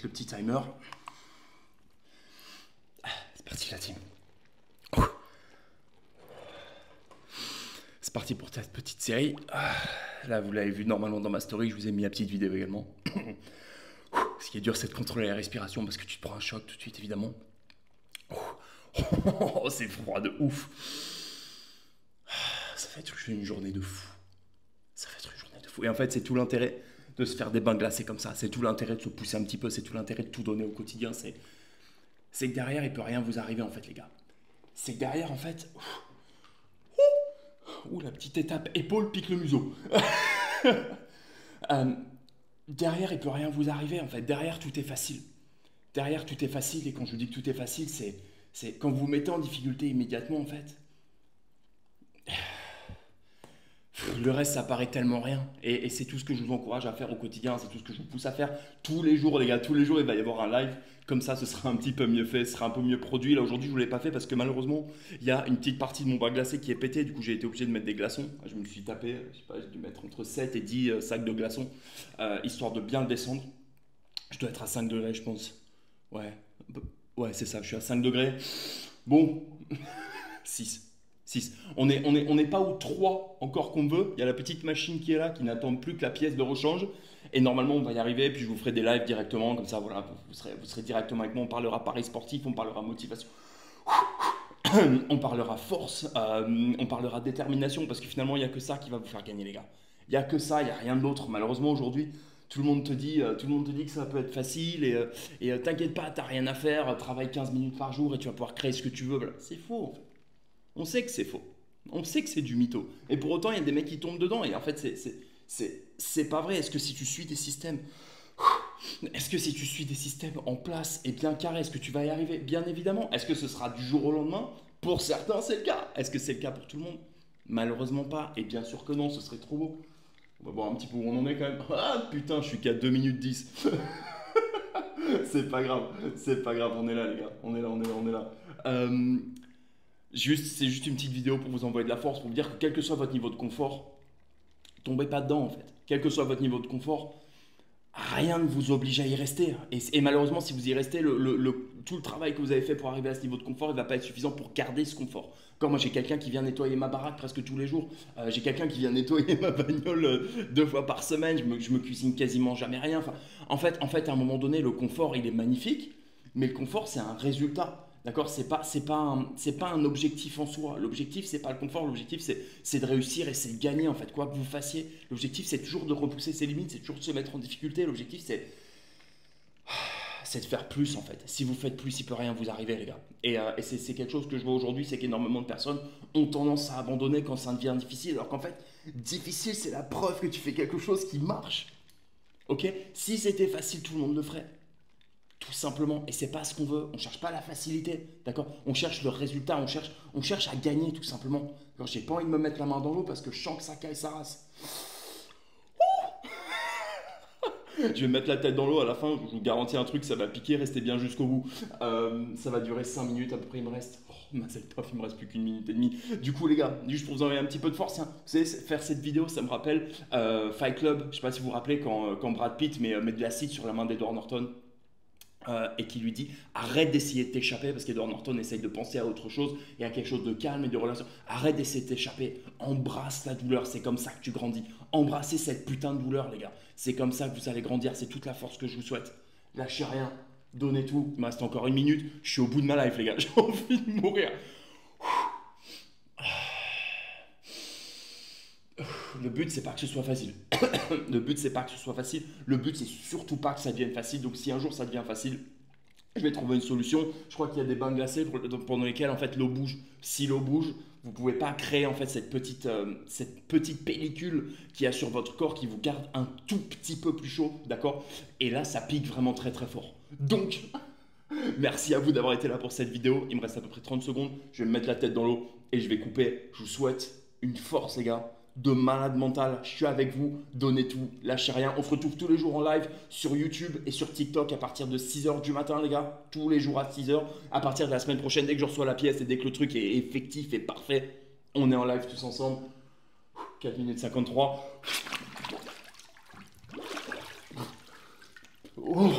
le petit timer. C'est parti la team. C'est parti pour cette petite série. Là, vous l'avez vu normalement dans ma story, je vous ai mis la petite vidéo également. Ce qui est dur, c'est de contrôler la respiration parce que tu te prends un choc tout de suite, évidemment. Oh, c'est froid de ouf. Ça va être une journée de fou. Ça va être une journée de fou. Et en fait, c'est tout l'intérêt de se faire des bains glacés comme ça. C'est tout l'intérêt de se pousser un petit peu. C'est tout l'intérêt de tout donner au quotidien. C'est que derrière, il peut rien vous arriver, en fait, les gars. C'est que derrière, en fait... Ouh, la petite étape épaule pique le museau. Derrière, il peut rien vous arriver, en fait. Derrière, tout est facile. Derrière, tout est facile. Et quand je vous dis que tout est facile, c'est quand vous vous mettez en difficulté immédiatement, en fait. Le reste, ça paraît tellement rien. Et c'est tout ce que je vous encourage à faire au quotidien. C'est tout ce que je vous pousse à faire tous les jours, les gars. Tous les jours, il va y avoir un live. Comme ça, ce sera un petit peu mieux fait. Ce sera un peu mieux produit. Là, aujourd'hui, je ne vous l'ai pas fait parce que malheureusement, il y a une petite partie de mon bain glacé qui est pété. Du coup, j'ai été obligé de mettre des glaçons. Je me suis tapé, je sais pas, j'ai dû mettre entre 7 et 10 sacs de glaçons. Histoire de bien le descendre. Je dois être à 5 degrés, je pense. Ouais, c'est ça. Je suis à 5 degrés. Bon, 6. On n'est pas aux 3 encore qu'on veut. Il y a la petite machine qui est là, qui n'attend plus que la pièce de rechange. Et normalement, on va y arriver. Puis je vous ferai des lives directement. Comme ça, voilà, vous serez directement avec moi. On parlera paris sportif, on parlera motivation. On parlera force, on parlera détermination. Parce que finalement, il n'y a que ça qui va vous faire gagner, les gars. Il n'y a que ça, il n'y a rien d'autre. Malheureusement, aujourd'hui, tout le monde te dit que ça peut être facile. Et t'inquiète pas, t'as rien à faire. Travaille 15 minutes par jour et tu vas pouvoir créer ce que tu veux. Voilà. C'est faux, en fait. On sait que c'est faux. On sait que c'est du mytho. Et pour autant, il y a des mecs qui tombent dedans. Et en fait, c'est pas vrai. Est-ce que si tu suis des systèmes... Est-ce que si tu suis des systèmes en place et bien carrés, est-ce que tu vas y arriver? Bien évidemment. Est-ce que ce sera du jour au lendemain? Pour certains, c'est le cas. Est-ce que c'est le cas pour tout le monde? Malheureusement pas. Et bien sûr que non, ce serait trop beau. On va voir un petit peu où on en est quand même. Ah putain, je suis qu'à 2 minutes 10. C'est pas grave. C'est pas grave, on est là les gars. On est là. C'est juste une petite vidéo pour vous envoyer de la force, pour vous dire que quel que soit votre niveau de confort, tombez pas dedans en fait. Quel que soit votre niveau de confort, rien ne vous oblige à y rester. Et malheureusement, si vous y restez, tout le travail que vous avez fait pour arriver à ce niveau de confort, il ne va pas être suffisant pour garder ce confort. Quand moi j'ai quelqu'un qui vient nettoyer ma baraque presque tous les jours, j'ai quelqu'un qui vient nettoyer ma bagnole 2 fois par semaine, je me cuisine quasiment jamais rien. Enfin, en fait, à un moment donné, le confort, il est magnifique, mais le confort, c'est un résultat. D'accord, c'est pas un objectif en soi. L'objectif, c'est pas le confort. L'objectif, c'est de réussir et c'est de gagner, en fait. Quoi que vous fassiez, l'objectif, c'est toujours de repousser ses limites, c'est toujours de se mettre en difficulté. L'objectif, c'est de faire plus, en fait. Si vous faites plus, il peut rien vous arriver, les gars. Et c'est quelque chose que je vois aujourd'hui, c'est qu'énormément de personnes ont tendance à abandonner quand ça devient difficile. Alors qu'en fait, difficile, c'est la preuve que tu fais quelque chose qui marche. Ok? Si c'était facile, tout le monde le ferait. Tout simplement, et c'est pas ce qu'on veut. On cherche pas la facilité, d'accord? On cherche le résultat, on cherche à gagner tout simplement. Alors, j'ai pas envie de me mettre la main dans l'eau parce que je sens que ça caille sa race. Je vais mettre la tête dans l'eau à la fin, je vous garantis un truc, ça va piquer, restez bien jusqu'au bout. Ça va durer 5 minutes à peu près, il me reste. Oh, ma c'est top, il me reste plus qu'une minute et demie. Du coup, les gars, juste pour vous envoyer un petit peu de force, hein, vous savez, faire cette vidéo, ça me rappelle Fight Club. Je sais pas si vous vous rappelez quand Brad Pitt met de l'acide sur la main d'Edward Norton. Et qui lui dit arrête d'essayer de t'échapper parce qu'Edward Norton essaye de penser à autre chose et à quelque chose de calme et de relation. Arrête d'essayer de t'échapper, embrasse la douleur, c'est comme ça que tu grandis. Embrassez cette putain de douleur, les gars. C'est comme ça que vous allez grandir, c'est toute la force que je vous souhaite. Lâchez rien, donnez tout. Il me reste encore 1 minute, je suis au bout de ma life, les gars. J'ai envie de mourir. Le but, c'est pas que ce soit facile. Le but, c'est pas que ce soit facile. Le but, c'est surtout pas que ça devienne facile. Donc, si un jour ça devient facile, je vais trouver une solution. Je crois qu'il y a des bains glacés pendant lesquels en fait l'eau bouge. Si l'eau bouge, vous pouvez pas créer en fait cette petite pellicule qu'il y a sur votre corps qui vous garde un tout petit peu plus chaud, d'accord? Et là, ça pique vraiment très très fort. Donc, merci à vous d'avoir été là pour cette vidéo. Il me reste à peu près 30 secondes. Je vais me mettre la tête dans l'eau et je vais couper. Je vous souhaite une force, les gars, de malade mental. Je suis avec vous. Donnez tout, lâchez rien. On se retrouve tous les jours en live sur YouTube et sur TikTok à partir de 6 h du matin, les gars. Tous les jours à 6 h. À partir de la semaine prochaine, dès que je reçois la pièce et dès que le truc est effectif et parfait, on est en live tous ensemble. 4 minutes 53. Oh.